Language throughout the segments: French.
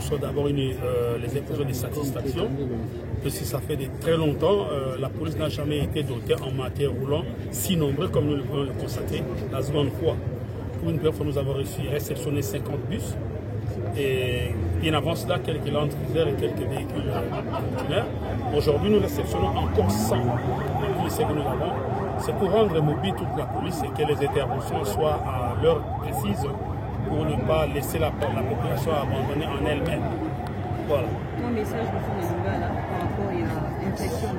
Sont d'abord les expressions de satisfaction, que si ça fait de très longtemps, la police n'a jamais été dotée en matière roulant si nombreux comme nous le pouvons le constater la seconde fois. Pour une première fois, nous avons réceptionné 50 bus et bien avant cela, quelques Land Cruiser et quelques véhicules conteneurs. Aujourd'hui, nous réceptionnons encore 100 policiers que nous avons. C'est pour rendre mobile toute la police et que les interventions soient à l'heure précise, pour ne pas laisser la population abandonnée en elle-même. Voilà. Mon message vous par rapport à l'infection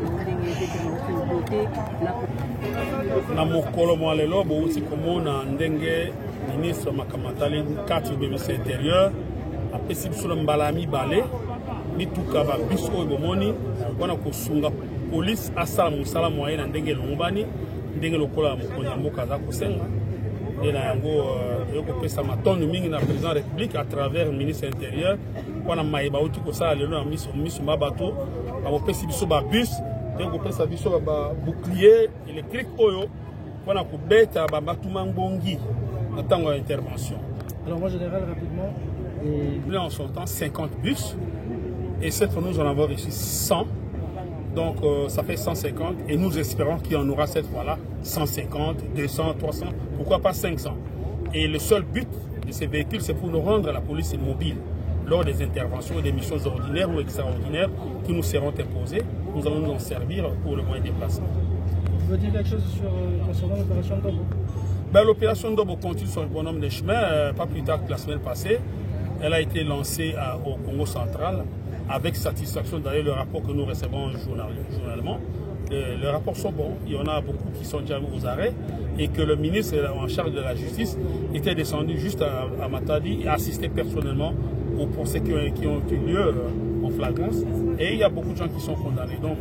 de na mokolo mwa lelo bouti komona ndenge ministre Makamatali kati du ministère intérieur apesi biso na mbala mibale mituka ba biso oyo bomoni wana kosunga police asala mosala moyen na ndenge elongobani ndenge lokola mokonzi ya mboka aza kosenga nde na yango ekopesa matondo mingi na président de la République à travers le ministre intérieur wana mayeba uti kosala lelo na miso mabato bakopesi biso ba bus nde kopesa biso ba bouclier électrique oyo wana kobeta babatuma ngbongi na ntango ya intervention. Alors moi général rapidement Là en son temps 50 bus et cette fois nous en avons reçu 100. Donc ça fait 150 et nous espérons qu'il y en aura cette fois-là 150, 200, 300, pourquoi pas 500. Et le seul but de ces véhicules, c'est pour nous rendre la police mobile. Lors des interventions et des missions ordinaires ou extraordinaires qui nous seront imposées, nous allons nous en servir pour le moyen de déplacement. Vous voulez dire quelque chose concernant l'opération Ndobo? L'opération Ndobo continue son bonhomme de chemin, pas plus tard que la semaine passée. Elle a été lancée au Congo central. Avec satisfaction, d'ailleurs, le rapport que nous recevons journalement, les rapports sont bons. Il y en a beaucoup qui sont déjà aux arrêts et que le ministre en charge de la justice était descendu juste à Matadi et assisté personnellement aux procès qui ont eu lieu en flagrance. Et il y a beaucoup de gens qui sont condamnés. Donc,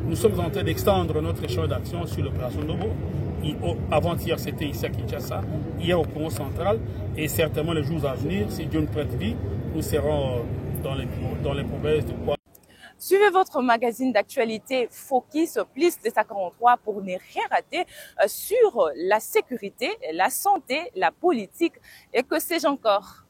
nous sommes en train d'extendre notre champ d'action sur l'opération Ndobo. Avant-hier, c'était ici à Kinshasa, hier au Congo central, et certainement les jours à venir, si Dieu nous prête vie, nous serons dans les provinces de Poids. Suivez votre magazine d'actualité Focus plus 243 pour ne rien rater sur la sécurité, la santé, la politique et que sais-je encore.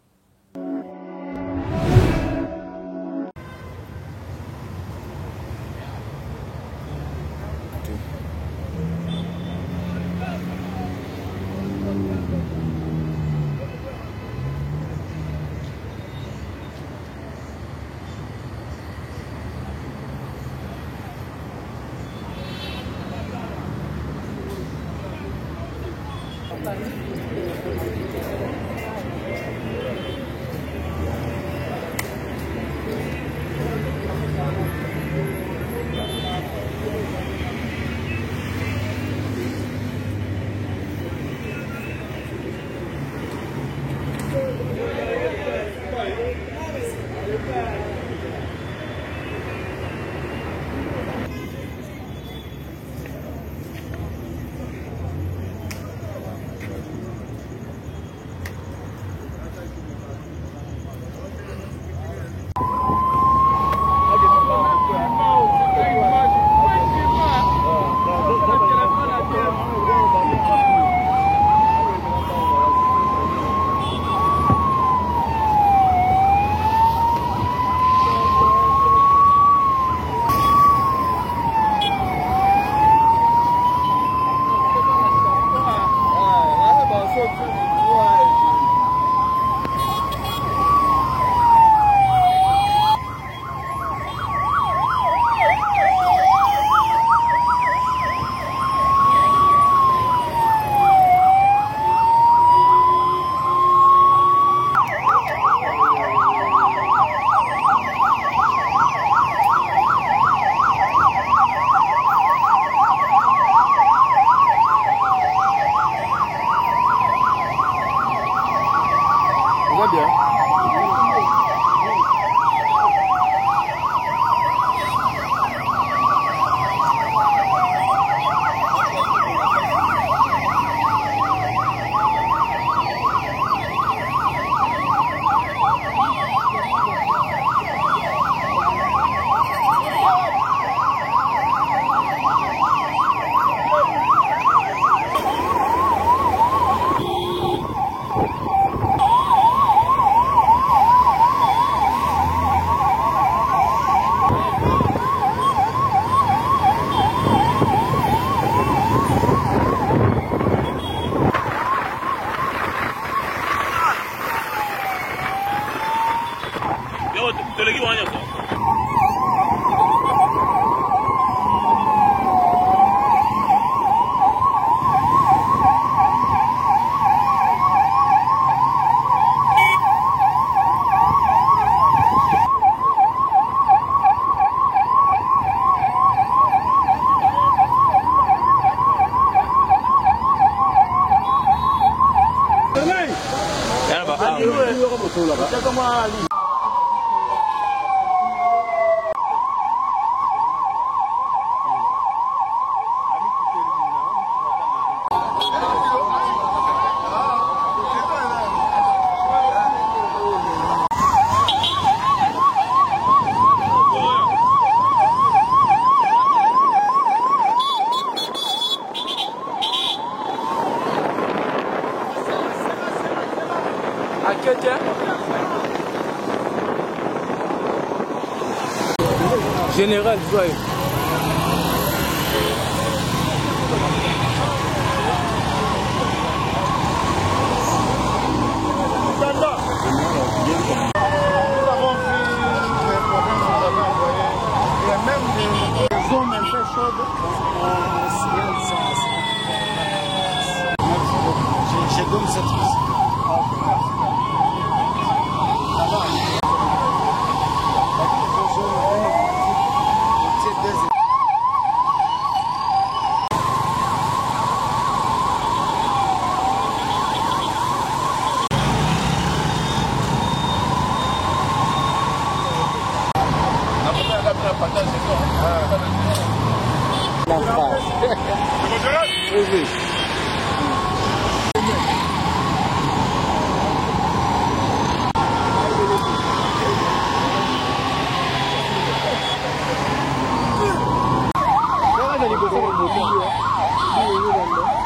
Général, joyeux.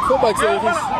Faut bâtir le risque.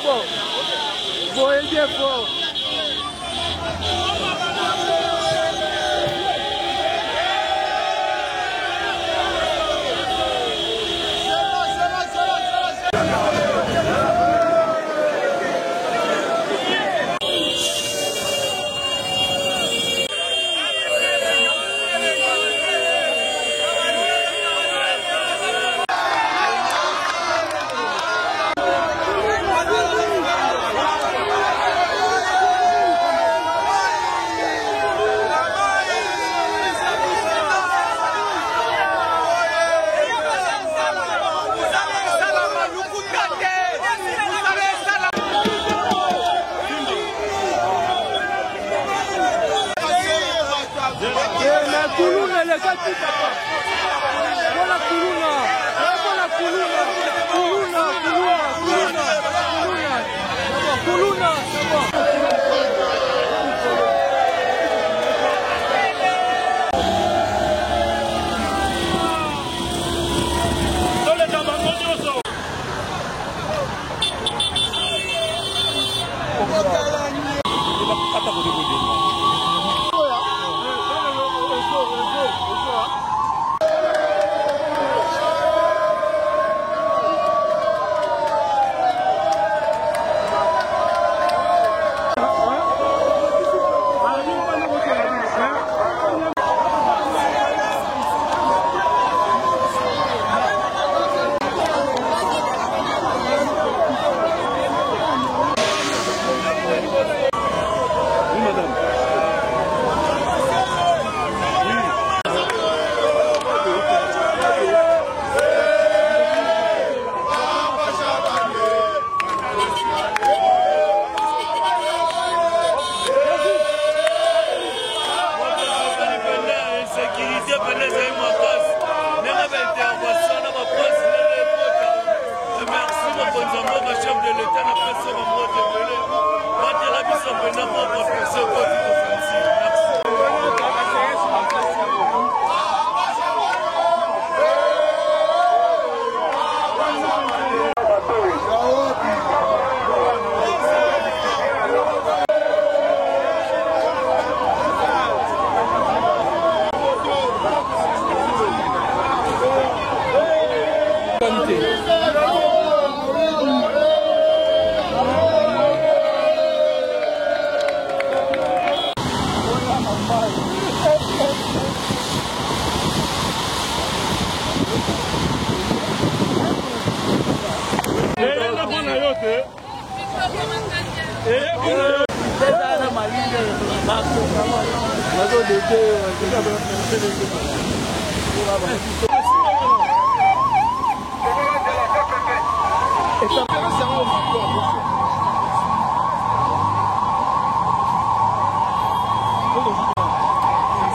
fort. Voyez bien fort.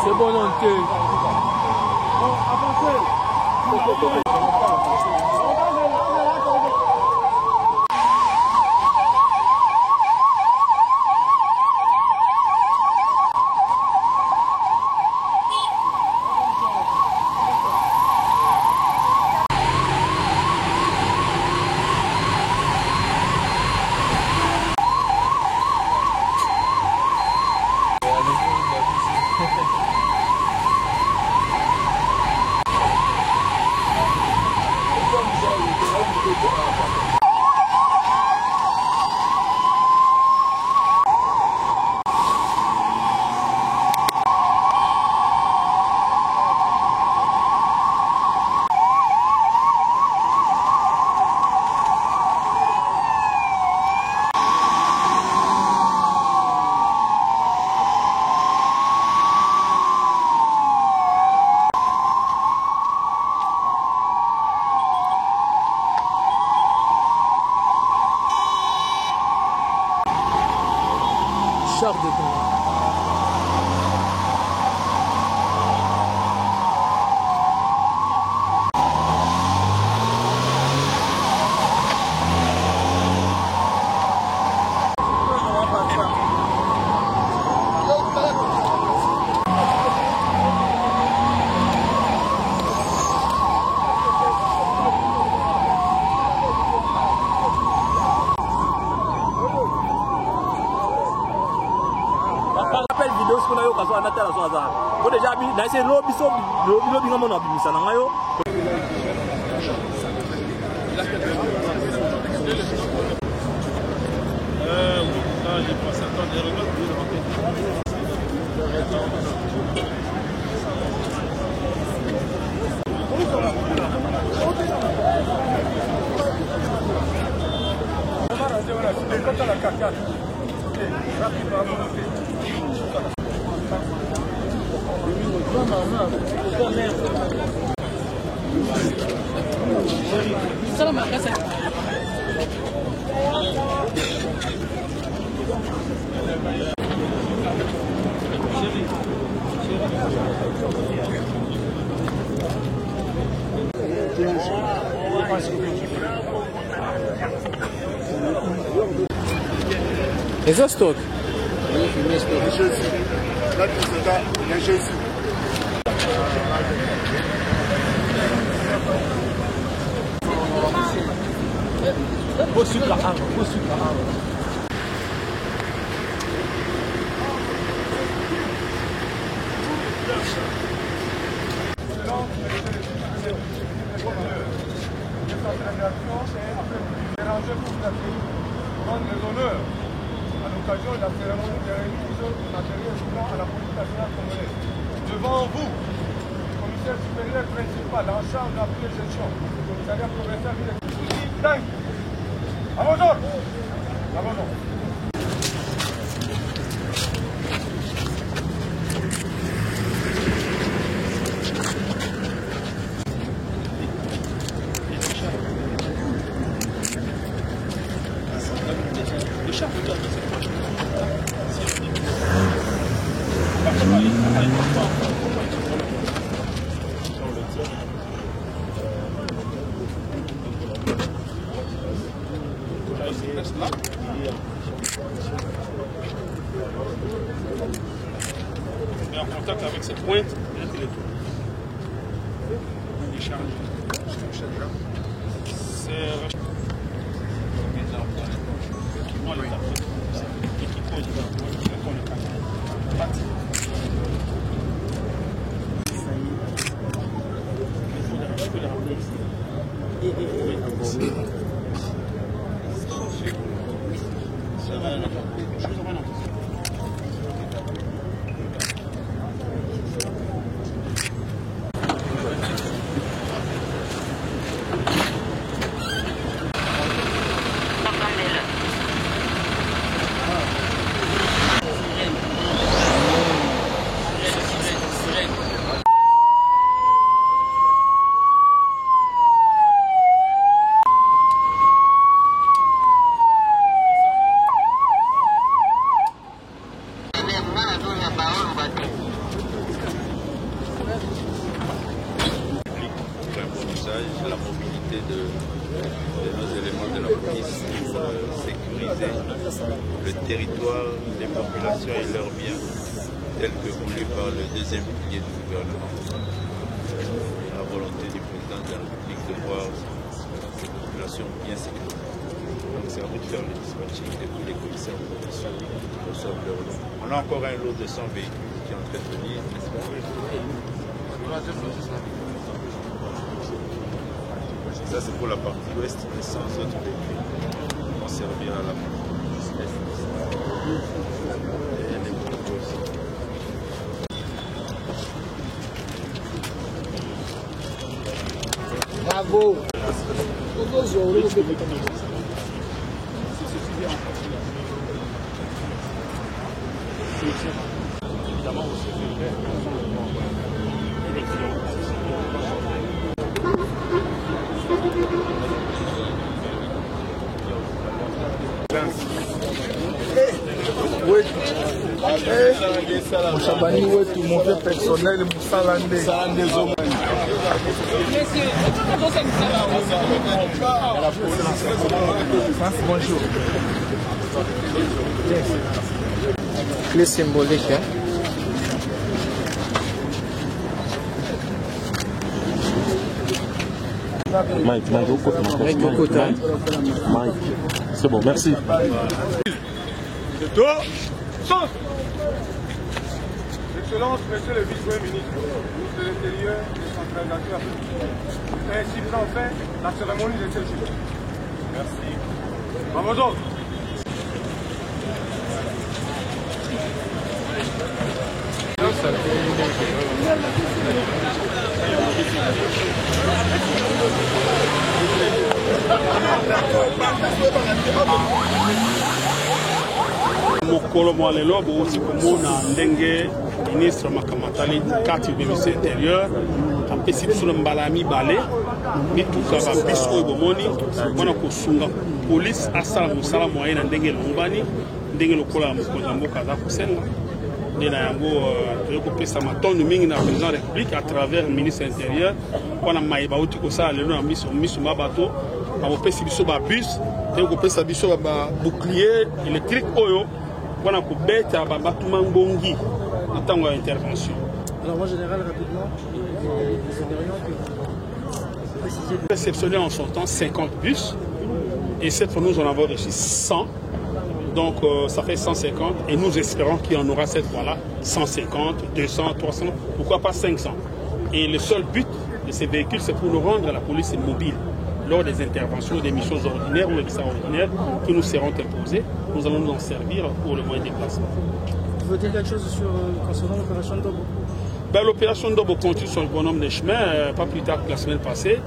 C'est bon, non, char de combat. so anatala so azana. Ko déjà bi na se lobby so lobby ngamo na bimisa na ngayo. J'ai passé un temps de Is that stock? Vou sucre à água, vou sucre à água. À l'occasion de la cérémonie de remise du matériel souvent à la police nationale congolaise. Devant vous, commissaire supérieur principal en charge de la prise de gestion, le commissariat provincial de l'économie. À vos ordres. À vos ordres. Et en contact avec cette pointe, il est déchargé. C'est la mobilité de nos éléments de la police pour sécuriser le territoire, les populations et leurs biens, tel que voulu par le deuxième pilier du gouvernement. La volonté du président de la République de voir ces populations bien sécurisées. Donc c'est à vous de faire le dispatching et puis les commissaires provinciaux reçoivent leur lot. On a encore un lot de 100 véhicules qui est en train de venir, n'est-ce pas? Ça c'est pour la partie ouest, mais sans autres véhicules vont servir à la partie est. Et les motos aussi. Bravo! Évidemment, aussi, Moshabani wetu mon personnel Moussalande. Bonjour. Clé symbolique, hein? Mike, c'est bon, merci. Deux, sens. Excellence, Monsieur le Vice-Premier ministre, ministre de l'Intérieur, décentralisation africaine. Ainsi prend fin la cérémonie de ce jour. Merci. Vamos autres. mokolo mwa lelo bouti komona ndenge ministre Makamatali kati ministre intérieur apesi biso na mbala ya mibale mituka babiso oyo bomoni mpona kosunga polise asala mosala moye na ndenge elombani ndenge lokola ya mokonzi ya mboka aza kosenga nde na yango toye kopesa matondo mingi na président de république à travers ministre intérieur mpona maye bauti kosala lelo na miso ma bato bakopesi biso babus toye kopesa biso babouclier électrique oyo mpona kobeta babatuma ngongi na ntango ya intervention. Alors moi général rapidement les intérieurs que préciser. Réceptionné en son temps 50 bus et cette fois nous en avons reçu 100. Donc ça fait 150 et nous espérons qu'il y en aura cette fois-là 150, 200, 300, pourquoi pas 500. Et le seul but de ces véhicules, c'est pour nous rendre à la police mobile. Lors des interventions, des missions ordinaires ou extraordinaires que nous serons imposées, nous allons nous en servir pour le moyen de déplacement. Vous votez quelque chose concernant l'opération Ndobo? L'opération Ndobo continue son bonhomme de chemin, pas plus tard que la semaine passée.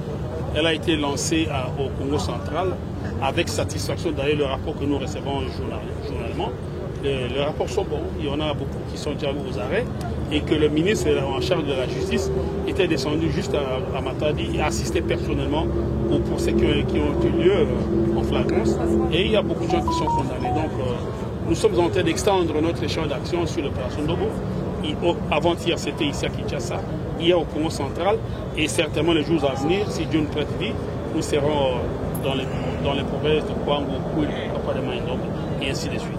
Elle a été lancée au Congo central avec satisfaction. D'ailleurs, le rapport que nous recevons journalement, les rapports sont bons. Il y en a beaucoup qui sont déjà aux arrêts et que le ministre en charge de la justice était descendu juste à Matadi et assisté personnellement aux procès qui ont eu lieu en flagrance. Et il y a beaucoup de gens qui sont condamnés. Donc, nous sommes en train d'extendre notre champ d'action sur l'opération Ndobo. Avant-hier, c'était ici à Kinshasa, hier au Congo central, et certainement les jours à venir, si Dieu nous prête vie, nous serons dans les provinces de Kwango, Kouil, Papa de Maïndob, et ainsi de suite.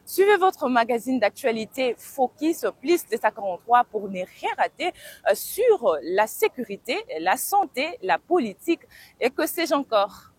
Suivez votre magazine d'actualité Focus plus de 243 pour ne rien rater sur la sécurité, la santé, la politique et que sais-je encore.